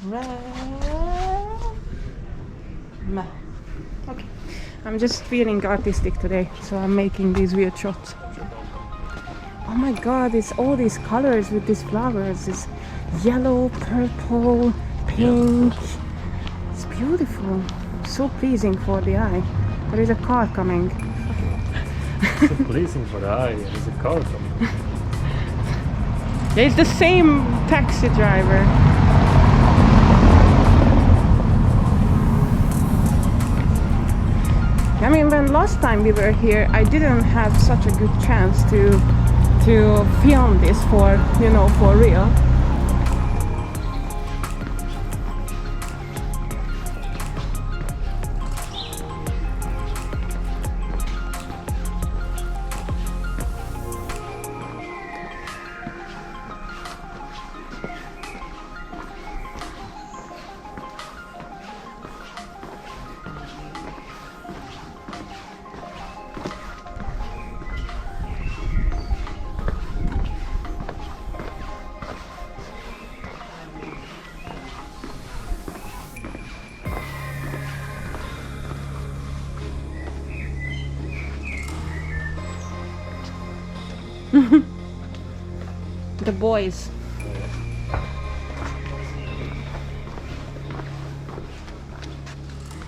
Okay, I'm just feeling artistic today, so I'm making these weird shots. Oh my god, it's all these colors with these flowers. It's yellow, purple, pink. It's beautiful. So pleasing for the eye. There is a car coming. So pleasing for the eye. There's a car coming. Yeah, it's the same taxi driver. I mean, when last time we were here, I didn't have such a good chance to film this for, you know, for real. The boys.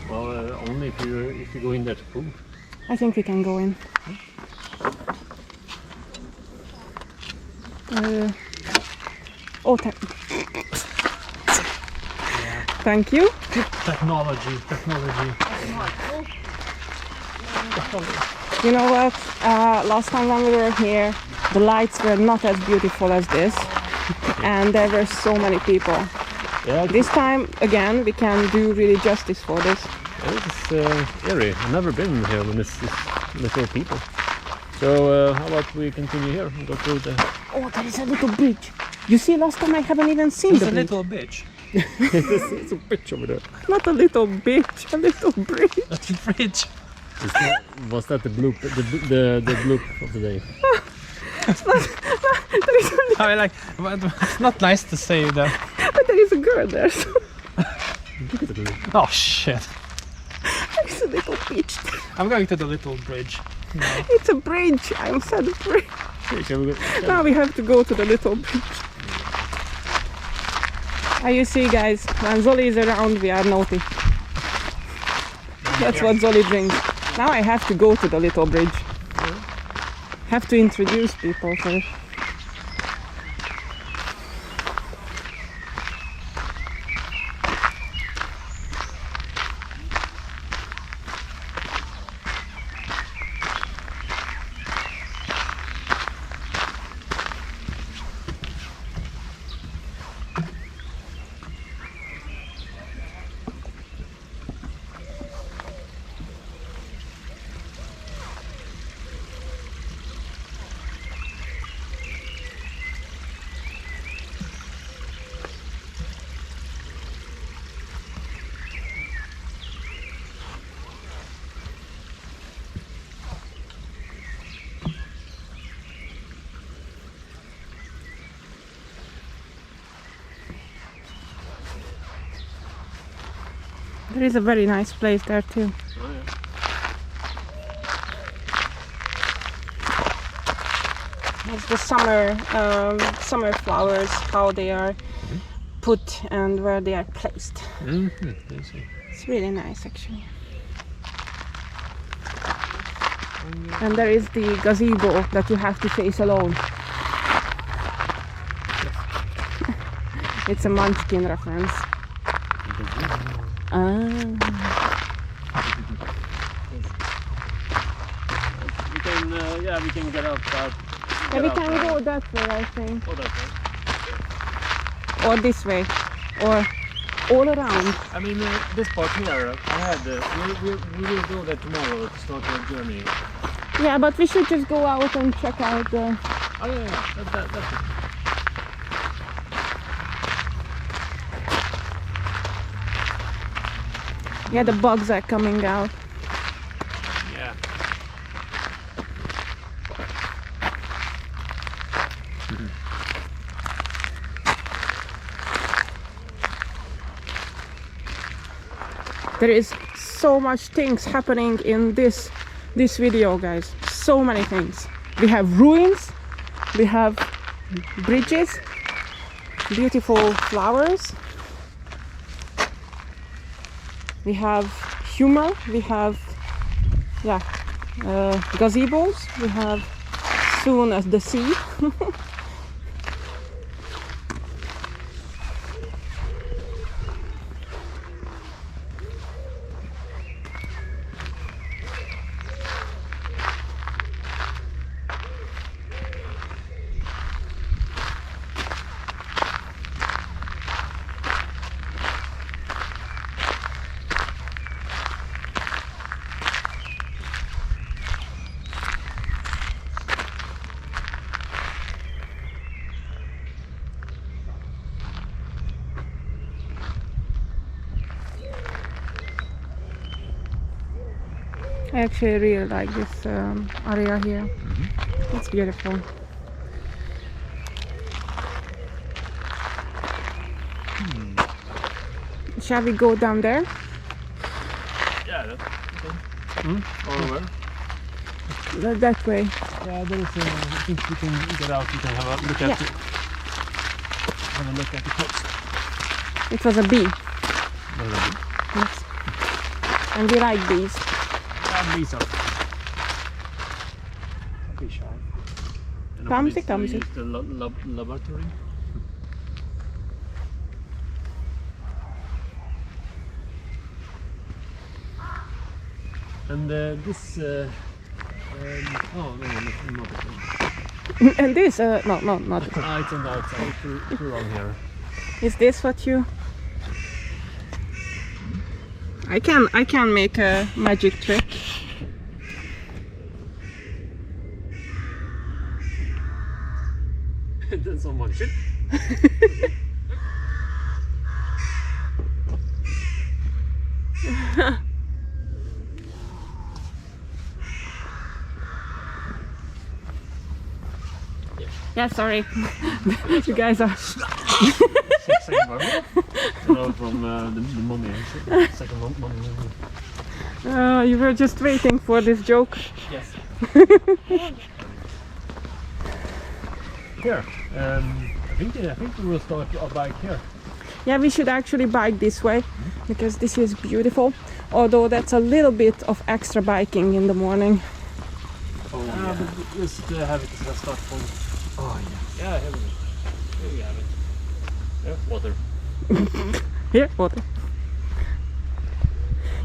Well, only if you go in there to pool. I think we can go in. Oh, thank you. Technology. You know what? Last time when we were here, the lights were not as beautiful as this, and there were so many people. Yeah. This time, again, we can do really justice for this. It's eerie. I've never been here when it's little people. So how about we continue here and go through the... Oh, there is a little bridge. You see, last time I haven't even seen It's the a bridge. little bitch. it's a bitch over there. Not a little bitch, a little bridge. That's a bridge. Was that the bloop? The bloop of the day? There is a I mean, like, it's not nice to say that. but there is a girl there, so Oh shit! there is a little bitch. I'm going to the little bridge. No. It's a bridge. I said bridge. Okay, we go. Now we have to go to the little bridge. You see, guys, when Zoli is around, we are naughty. That's what Zoli drinks. Now I have to go to the little bridge. Have to introduce people first. There is a very nice place there too. Oh, yeah. It's the summer flowers, how they are put and where they are placed. It's really nice, actually. And there is the gazebo that you have to face alone. It's a Munchkin reference. We can get up that. Yeah, we can go that way, I think. Oh, that way. Or this way. Or all around. I mean, this part here, I had. We will go there tomorrow to start our journey. Yeah, but we should just go out and check out the... Oh yeah, that's it. Yeah, the bugs are coming out. Yeah. There is so much things happening in this video, guys. So many things. We have ruins, we have bridges, beautiful flowers, we have humor, we have gazebos, we have soon as the sea. I actually really like this area here. It's beautiful. Shall we go down there? Yeah, that's okay. Or where? That way. Yeah, there is I think we can get out, we can have a look at the coast. It was a bee. Was it a bee? Yes. And we like bees. Bees are be shy. Come see. The laboratory. And this oh no, not it. And this no, not it. It's on the outside, too long here. Is this what you... I can make a magic trick. Then someone should. Yeah, sorry. You guys are... From the mummy. Second mummy. You were just waiting for this joke. Yes. Here, I think we will start a bike here. Yeah, we should actually bike this way because this is beautiful. Although that's a little bit of extra biking in the morning. Oh yeah. But just have it as a start point. Oh yeah. Yeah, here we have it. Yeah, water. Here, water.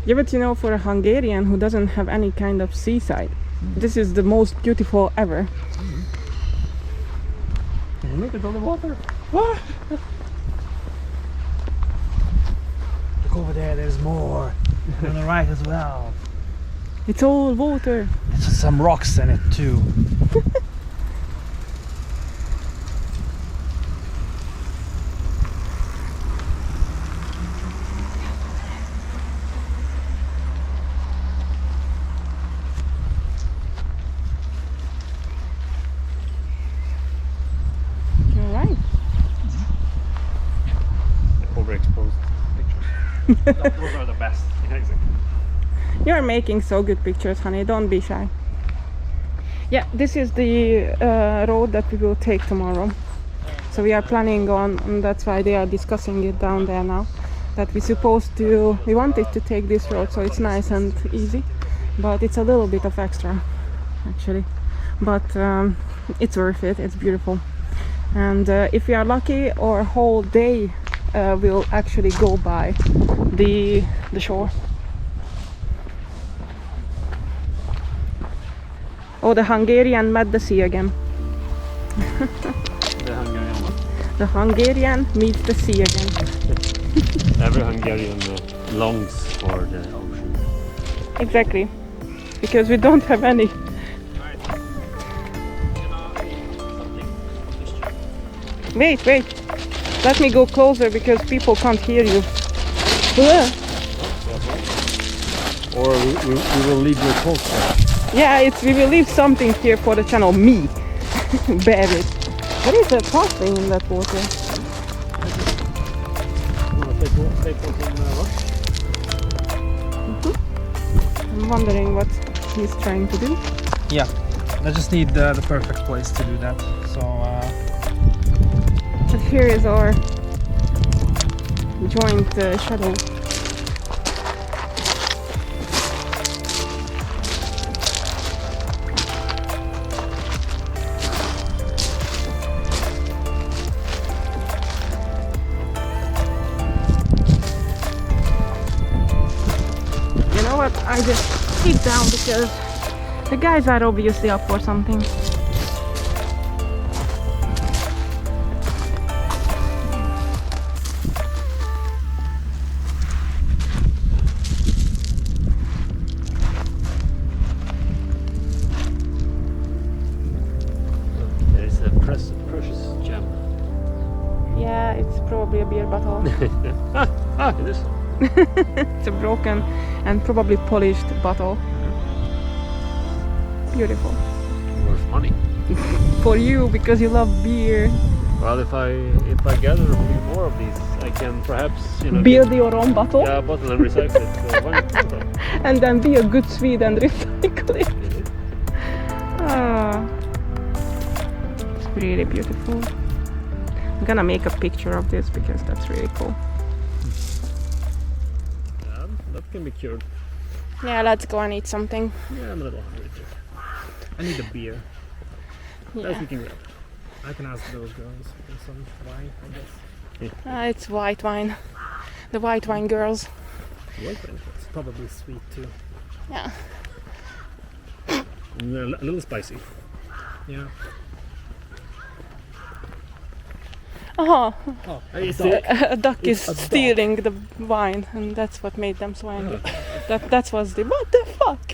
Yeah, but you know, for a Hungarian who doesn't have any kind of seaside, this is the most beautiful ever. Look at all the water. What? Look over there, there's more. On the right as well. It's all water. There's some rocks in it too. Overexposed pictures. Those are the best. Yeah, exactly. You're making so good pictures, honey. Don't be shy. Yeah, this is the road that we will take tomorrow. So we are planning on, and that's why they are discussing it down there now, that we wanted to take this road, so it's nice and easy, but it's a little bit of extra, actually. But it's worth it. It's beautiful. And if we are lucky, our whole day will actually go by the shore. Oh, the Hungarian met the sea again. The Hungarian what? The Hungarian meets the sea again. Every Hungarian longs for the ocean. Exactly, because we don't have any. Wait, let me go closer because people can't hear you. Or we will leave your talk there. Yeah, we will leave something here for the channel. Me. Bear it. What is the pathway in that water? You want to stay put in rock? I'm wondering what he's trying to do. Yeah, I just need the perfect place to do that. So But here is our joint shadow. You know what? I just sit down because the guys are obviously up for something. There's a precious gem. Yeah, it's probably a beer bottle. It is. It's a broken and probably polished bottle. Beautiful. Worth money. For you, because you love beer. Well, if I gather a few more of these, I can perhaps, you know, Build your own bottle. yeah, bottle and recycle it. So why not? And then be a good Swede and recycle it. Ah, it's really beautiful. I'm gonna make a picture of this because that's really cool. Yeah, that can be cured. Yeah, let's go and eat something. Yeah, I'm a little hungry too. I need a beer. That Yeah. we can grab. I can ask those girls for some wine, I guess. It's white wine. The white wine girls. It's probably sweet too. Yeah. And a little spicy. Yeah. Oh, Oh, a duck is It's a duck. stealing the wine, and that's what made them so angry. That was the what the fuck.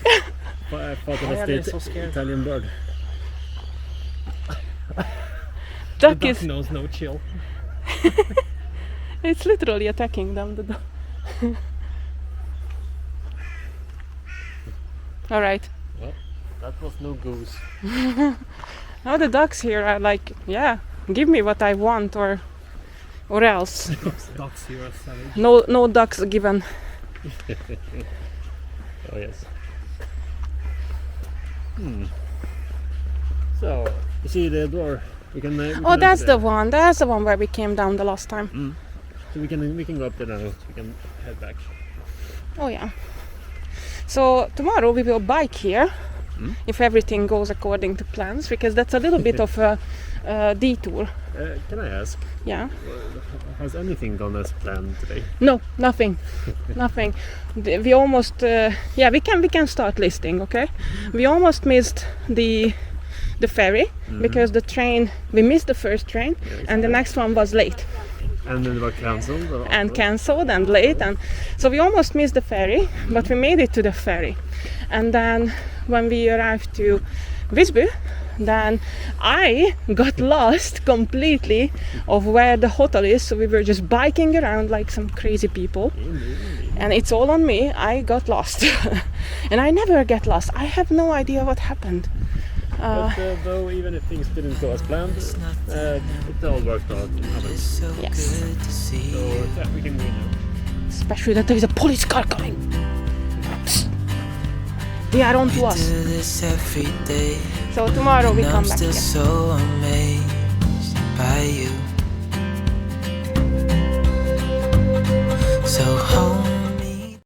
I thought it Why was are the they so scared? Italian bird. the Duck duck is. knows no chill. It's literally attacking them. The duck. All right. Well, that was no goose. Now the ducks here are like, yeah, give me what I want, or else. Ducks here are savage. No ducks given. Oh yes. So, you see the door? We can. We Oh, can that's enter the one. That's the one where we came down the last time. there. So we can go up there now. So we can head back. Oh yeah. So tomorrow we will bike here, if everything goes according to plans, because that's a little bit of a detour. Can I ask? Yeah. Has anything gone as planned today? No, nothing, nothing. We almost, yeah, we can start listing. Okay, we almost missed the ferry because the train, we missed the first train, and the next one was late And then it was cancelled? and cancelled and late, and so we almost missed the ferry, but we made it to the ferry. And then when we arrived to Visby, then I got lost completely of where the hotel is, so we were just biking around like some crazy people. And it's all on me. I got lost. And I never get lost. I have no idea what happened. But though even if things didn't go as planned, it all worked out. Yes. So yeah, we can go now. Especially that there is a police car coming. Psst. They are on to us. So tomorrow we come back here. So amazed by you.